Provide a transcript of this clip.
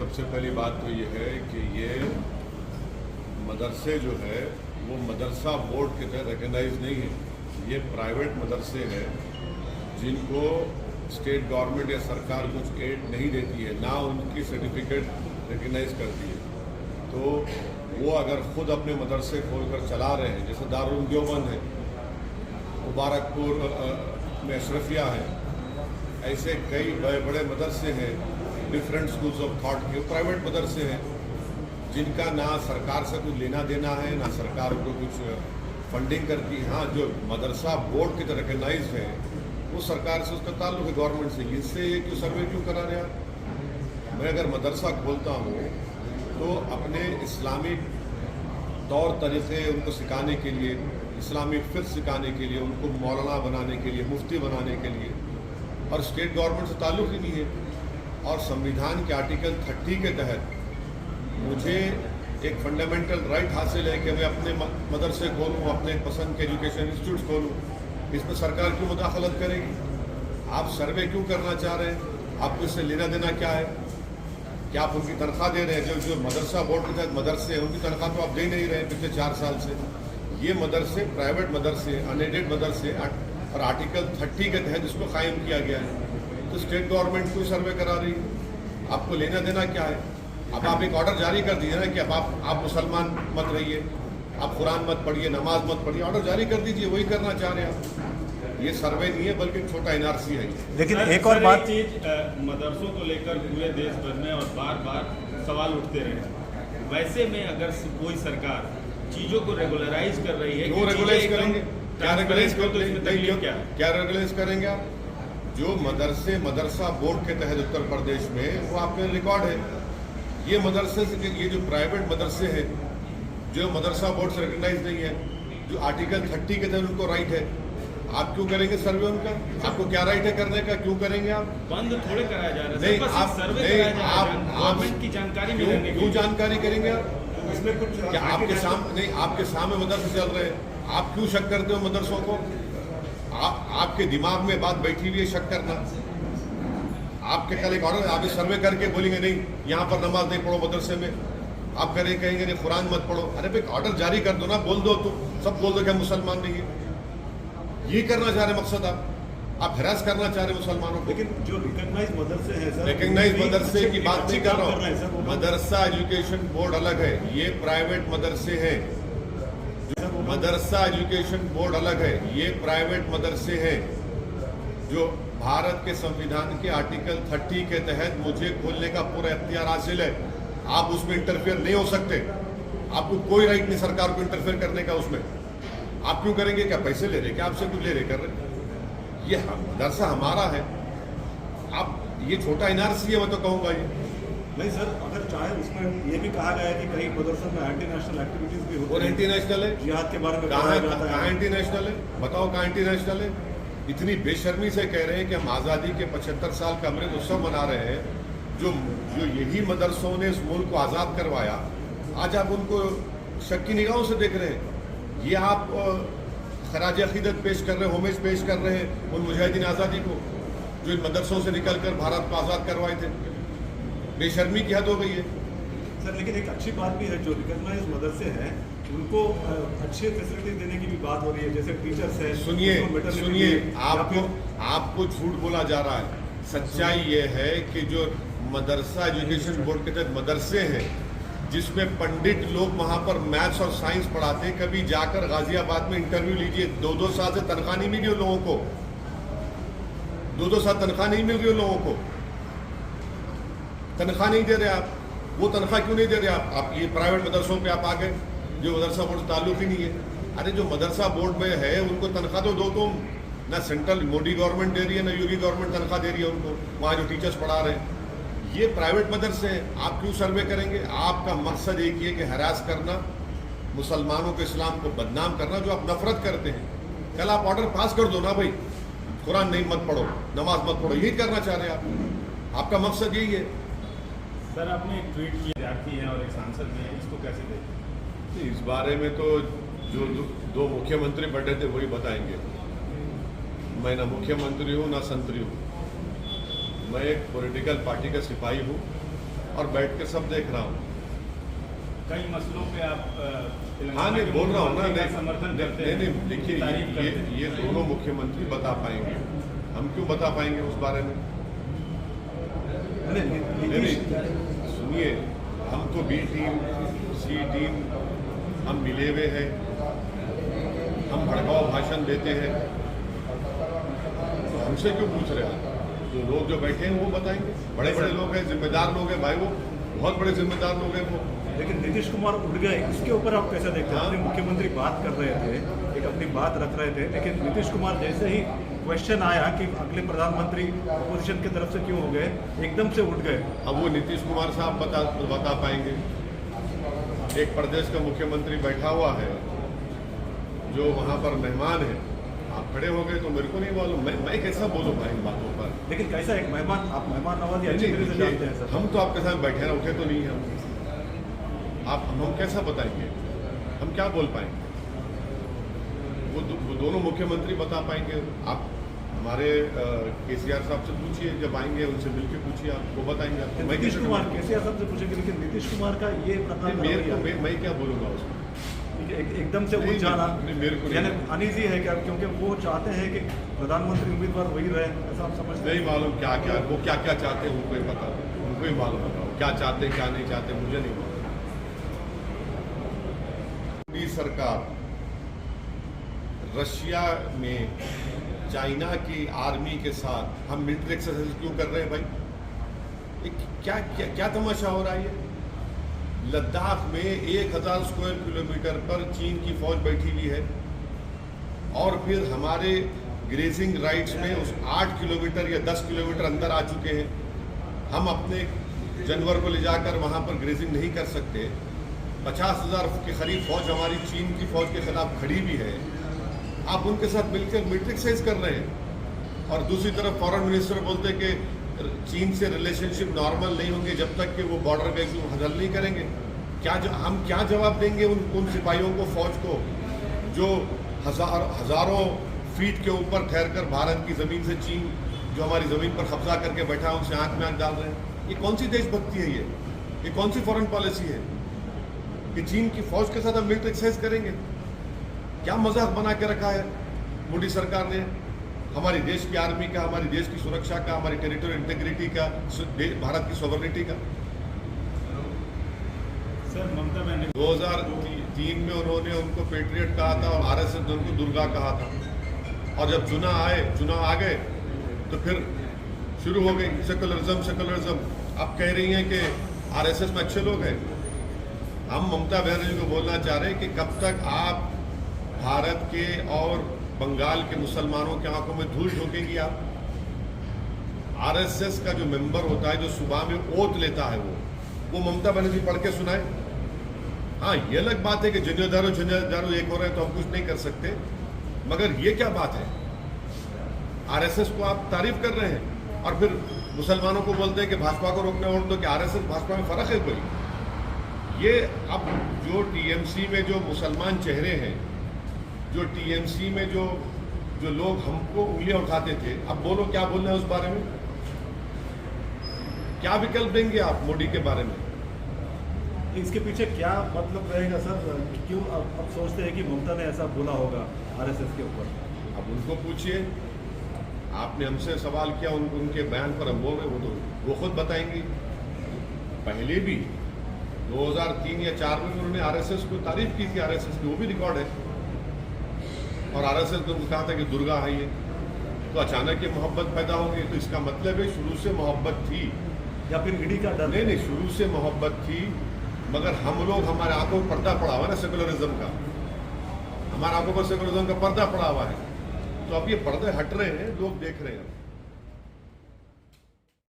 सबसे पहली बात तो ये है कि ये मदरसे जो है वो मदरसा बोर्ड के तहत रिकग्नाइज नहीं है। ये प्राइवेट मदरसे हैं जिनको स्टेट गवर्नमेंट या सरकार कुछ एड नहीं देती है, ना उनकी सर्टिफिकेट रिकग्नाइज करती है। तो वो अगर खुद अपने मदरसे खोलकर चला रहे हैं, जैसे दारुल देवबंद है, मुबारकपुर में अशरफिया है, ऐसे कई बड़े बड़े मदरसे हैं, डिफरेंट स्कूल्स ऑफ थॉट के प्राइवेट मदरसे हैं जिनका ना सरकार से कुछ लेना देना है, ना सरकार उनको कुछ फंडिंग करती है। हाँ, जो मदरसा बोर्ड की तरह रिकग्नाइज है वो सरकार से, उसका ताल्लुक है गवर्नमेंट से। इससे ये क्यों सर्वे क्यों करा रहे आप? मैं अगर मदरसा खोलता हूँ तो अपने इस्लामिक तौर तरीक़े उनको सिखाने के लिए, इस्लामिक फ़िक़्ह सिखाने के लिए, उनको मौलाना बनाने के लिए, मुफ्ती बनाने के लिए, और स्टेट गवर्नमेंट से ताल्लुक़ ही नहीं है। और संविधान के आर्टिकल 30 के तहत मुझे एक फंडामेंटल राइट हासिल है कि मैं अपने मदरसे खोलूँ, अपने पसंद के एजुकेशन इंस्टीट्यूट खोलूँ। इसमें सरकार क्यों मुदाखलत करेगी? आप सर्वे क्यों करना चाह रहे हैं? आपको इससे लेना देना क्या है? क्या आप उनकी तनख्वाह दे रहे हैं? जो मदरसा बोर्ड के तहत मदरसे हैं उनकी तनख्वाह तो आप दे नहीं रहे हैं पिछले 4 साल से। ये मदरसे प्राइवेट मदरसे, अनएडेड मदरसे, और आर्टिकल 30 के तहत इसको कायम किया गया है। तो स्टेट गवर्नमेंट कोई सर्वे करा रही है, आपको लेना देना क्या है? अब आप एक ऑर्डर जारी कर दीजिए ना कि अब आप मुसलमान मत रहिए, आप कुरान मत पढ़िए, नमाज मत पढ़िए, ऑर्डर जारी कर दीजिए। वही करना चाह रहे हैं आप। ये सर्वे नहीं है बल्कि छोटा एनआरसी है। लेकिन एक और बात, चीज मदरसों को लेकर पूरे देश भर में और बार बार सवाल उठते रहे। वैसे में अगर कोई सरकार चीजों को रेगुलराइज कर रही है, क्यों रेगुलाइज करेंगे? क्या रेगुलाइज तो इसमें तकलीफ क्या है? क्या रेगुलाइज करेंगे आप? जो मदरसे मदरसा बोर्ड के तहत उत्तर प्रदेश में वो आपके रिकॉर्ड है। ये मदरसे, ये जो प्राइवेट मदरसे हैं जो मदरसा बोर्ड से रिकग्नाइज नहीं है, जो आर्टिकल 30 के तहत उनको राइट है, आप क्यों करेंगे सर्वे उनका? आपको क्या राइट है करने का? क्यों करेंगे आप? बंद थोड़े कराया जा रहा है, नहीं, बस आप सर्वे नहीं, कराया जा रहा है, आप गवर्नमेंट की जानकारी में रहने क्यों जानकारी करेंगे आप? इसमें कुछ क्या आपके सामने नहीं, आपके सामने मदरसे चल रहे हैं, आप क्यों शक करते हो मदरसों को? आपके दिमाग में बात बैठी हुई है शक करना। आपके कल एक ऑर्डर, आप सर्वे करके बोलेंगे नहीं यहाँ पर नमाज नहीं पढ़ो मदरसे में, आप कहेंगे नहीं कुरान मत पढ़ो। अरे भाई ऑर्डर जारी कर दो ना, बोल दो, तुम सब बोल दो कि मुसलमान नहीं है। ये करना चाह रहे मकसद आप हरास करना चाह रहे मुसलमानों को। लेकिन जो रिकॉग्नाइज मदरसे हैं सर, रिकग्नाइज मदरसे की बात नहीं कर रहा हूँ। मदरसा एजुकेशन बोर्ड अलग है, ये प्राइवेट मदरसे हैं। मदरसा एजुकेशन बोर्ड अलग है, ये प्राइवेट मदरसे हैं। जो भारत के संविधान के आर्टिकल 30 के तहत मुझे खोलने का पूरा इख्तियार हासिल है। आप उसमें इंटरफेयर नहीं हो सकते। आपको कोई राइट नहीं सरकार को इंटरफेयर करने का उसमें। आप क्यों करेंगे? क्या पैसे ले रहे? क्या आपसे कुछ ले रहे कर रहे? ये मदरसा हमारा है। आप ये छोटा एनआरसी है, मैं तो कहूँगा ये नहीं सर, अगर चाहे उसमें ये भी कहा गया है कि कई मदरसों में एंटी नेशनल एक्टिविटीज भी होती और एंटी नेशनल है। जिहाद के बारे में कहाँ एंटी नेशनल है? बताओ कहाँ एंटी नेशनल है? इतनी बेशर्मी से कह रहे हैं कि हम आज़ादी के 75 साल का अमृत उत्सव मना रहे हैं। जो यही मदरसों ने इस मुल्क को आज़ाद करवाया, आज आप उनको शक की निगाहों से देख रहे हैं। ये आप खराज अकीदत पेश कर रहे हैं, होमेज पेश कर रहे हैं उन मुजाहिदीन आज़ादी को जो इन मदरसों से निकल कर भारत को आज़ाद करवाए थे। बेशर्मी की हद हो गई है सर। लेकिन एक अच्छी बात भी है, जो रिकॉग्नाइज मदरसे हैं उनको अच्छी फैसिलिटीज देने की भी बात हो रही है, जैसे टीचर्स है। सुनिए आपको झूठ बोला जा रहा है। सच्चाई ये है कि जो मदरसा एजुकेशन बोर्ड के तहत मदरसे हैं जिसमें पंडित लोग वहाँ पर मैथ्स और साइंस पढ़ाते हैं, कभी जाकर गाजियाबाद में इंटरव्यू लीजिए, 2-2 साल से तनख्वाह नहीं मिल रही उन लोगों को। 2-2 साल तनख्वाह नहीं मिल रही उन लोगों को, तनख्वाह नहीं दे रहे आप। वो तनख्वाह क्यों नहीं दे रहे आप? ये प्राइवेट मदरसों पे आप आ गए जो मदरसा बोर्ड से ताल्लुक ही नहीं है। अरे जो मदरसा बोर्ड में है उनको तनख्वाह तो दो तुम। ना सेंट्रल मोदी गवर्नमेंट दे रही है, ना योगी गवर्नमेंट तनख्वाह दे रही है उनको, वहाँ जो टीचर्स पढ़ा रहे हैं। ये प्राइवेट मदरसे हैं, आप क्यों सर्वे करेंगे? आपका मकसद एक ही है कि हरास करना, मुसलमानों के इस्लाम को बदनाम करना, जो आप नफरत करते हैं। कल आप ऑर्डर पास कर दो ना भाई, कुरान नहीं मत पढ़ो, नमाज मत पढ़ो, यही करना चाह रहे हैं आप। आपका मकसद यही है। सर, आपने एक ट्वीट किया, विद्यार्थी हैं और एक सांसद भी हैं, इसको कैसे देखते? इस बारे में तो जो 2 मुख्यमंत्री बैठे थे वही बताएंगे। मैं ना मुख्यमंत्री हूँ ना संतरी हूँ। मैं एक पॉलिटिकल पार्टी का सिपाही हूँ और बैठ के सब देख रहा हूँ। कई मसलों पे आप हाँ नहीं बोल रहा हूँ ना, मुख्यमंत्री का समर्थन करते हैं, नहीं देखिए तारीफ करते हैं। ये दोनों मुख्यमंत्री बता पाएंगे, हम क्यों बता पाएंगे उस बारे में? नहीं सुनिए, हम तो बी टीम सी टीम हम मिले हुए हैं, हम भड़काऊ भाषण देते हैं, तो हमसे क्यों पूछ रहे हैं? जो लोग जो बैठे हैं वो बताएंगे, बड़े बड़े लोग हैं, जिम्मेदार लोग हैं भाई, वो बहुत बड़े जिम्मेदार लोग हैं वो। लेकिन नीतीश कुमार उठ गए, इसके ऊपर आप कैसे देखते हैं? अपने मुख्यमंत्री बात कर रहे थे, एक अपनी बात रख रहे थे, लेकिन नीतीश कुमार जैसे ही क्वेश्चन आया कि अगले प्रधानमंत्री अपोजिशन की तरफ से क्यों हो गए, एकदम से उठ गए। अब वो नीतीश कुमार साहब बता पाएंगे। एक प्रदेश का मुख्यमंत्री बैठा हुआ है जो वहाँ पर मेहमान है, आप खड़े हो गए तो मेरे को नहीं मालूम, मैं कैसा बोलूँ भाई इन बातों पर? लेकिन कैसा एक मेहमान, आप मेहमान नवाजी अच्छी तरह से जानते हैं सर। हम तो आपके साथ बैठे ना, उठे तो नहीं हम, आप हम कैसा बताएंगे? हम क्या बोल पाएंगे? वो दोनों मुख्यमंत्री बता पाएंगे। आप हमारे केसीआर साहब से पूछिए, जब आएंगे उनसे मिलकर पूछिए, आप वो बताएंगे आपको। नीतीश कुमार केसीआर साहब से पूछेंगे, लेकिन नीतीश कुमार का ये प्रकार मैं क्या बोलूँगा उसको? एकदम से उठ जाना मेरे को यानी अनईजी है क्या? क्योंकि वो चाहते हैं कि प्रधानमंत्री उम्मीदवार वही रहे, ऐसा आप समझते हैं? नहीं मालूम क्या वो क्या चाहते हैं, उनको ही पता, उनको ही मालूम होगा क्या चाहते हैं क्या नहीं चाहते, मुझे नहीं मालूम। मोदी सरकार रशिया में चाइना की आर्मी के साथ हम मिलिट्री एक्सरसाइज क्यों कर रहे हैं भाई? क्या क्या क्या तमाशा हो रहा है ये? लद्दाख में 1000 स्क्वायर किलोमीटर पर चीन की फौज बैठी हुई है, और फिर हमारे ग्रेजिंग राइट्स में उस 8 किलोमीटर या 10 किलोमीटर अंदर आ चुके हैं। हम अपने जानवर को ले जाकर वहाँ पर ग्रेजिंग नहीं कर सकते। 50,000 के करीब फौज हमारी चीन की फौज के खिलाफ खड़ी भी है, आप उनके साथ मिलकर मिलिट्री एक्सरसाइज कर रहे हैं। और दूसरी तरफ फॉरेन मिनिस्टर बोलते हैं कि चीन से रिलेशनशिप नॉर्मल नहीं होंगे जब तक कि वो बॉर्डर का इशू हल नहीं करेंगे। हम क्या जवाब देंगे उन सिपाहियों को, फौज को, जो हजारों फीट के ऊपर ठहरकर भारत की ज़मीन से चीन जो हमारी ज़मीन पर कब्जा करके बैठा है उनसे आंख में आंख डाल रहे हैं? ये कौन सी देशभक्ति है? ये कौन सी फॉरेन पॉलिसी है कि चीन की फौज के साथ हम मिलिट्री एक्सरसाइज करेंगे? क्या मजाक बना के रखा है मोदी सरकार ने हमारी देश की आर्मी का, हमारी देश की सुरक्षा का, हमारी टेरिटोरियल इंटीग्रिटी का, भारत की सॉवरेनिटी का। सर ममता बनर्जी 2003 में उन्होंने उनको पेट्रियट कहा था और आरएसएस ने उनको दुर्गा कहा था, और जब चुनाव आ गए तो फिर शुरू हो गई सेकुलरिज्म। अब कह रही हैं कि आरएसएस में अच्छे लोग हैं। हम ममता बनर्जी को बोलना चाह रहे हैं कि कब तक आप भारत के और बंगाल के मुसलमानों की आंखों में धूल झोंकेंगी? आप आरएसएस का जो मेंबर होता है, जो सुबह में ओथ लेता है, वो ममता बनर्जी पढ़ के सुनाए। हाँ, ये अलग बात है कि जनेदारो एक हो रहे हैं तो हम कुछ नहीं कर सकते, मगर ये क्या बात है? आरएसएस को आप तारीफ कर रहे हैं और फिर मुसलमानों को बोलते हैं कि भाजपा को रोकना वोट दो, कि आरएसएस भाजपा में फर्क है कोई? ये अब जो टीएमसी में जो मुसलमान चेहरे हैं, जो टीएमसी में जो लोग हमको उंगलियां उठाते थे, अब बोलो क्या बोलना है उस बारे में? क्या विकल्प देंगे आप मोदी के बारे में? इसके पीछे क्या मतलब रहेगा सर? क्यों अब सोचते हैं कि ममता ने ऐसा बोला होगा आरएसएस के ऊपर? अब उनको पूछिए, आपने हमसे सवाल किया, उनके बयान पर हम बोल रहे, वो खुद बताएंगे। पहले भी 2003 या 2004 में उन्होंने आरएसएस को तारीफ की थी, आरएसएस की, वो भी रिकॉर्ड है। और आरएसएस ने उनको कहा था कि दुर्गा है ये, तो अचानक ये मोहब्बत पैदा हो गई। तो इसका मतलब है शुरू से मोहब्बत थी, या फिर ईडी का डर? नहीं, शुरू से मोहब्बत थी, मगर हम लोग, हमारे आंखों पर पर्दा पड़ा हुआ है ना सेकुलरिज्म का, हमारे आंखों पर सेकुलरिज्म का पर्दा पड़ा हुआ है। तो अब ये पर्दे हट रहे हैं, लोग देख रहे हैं।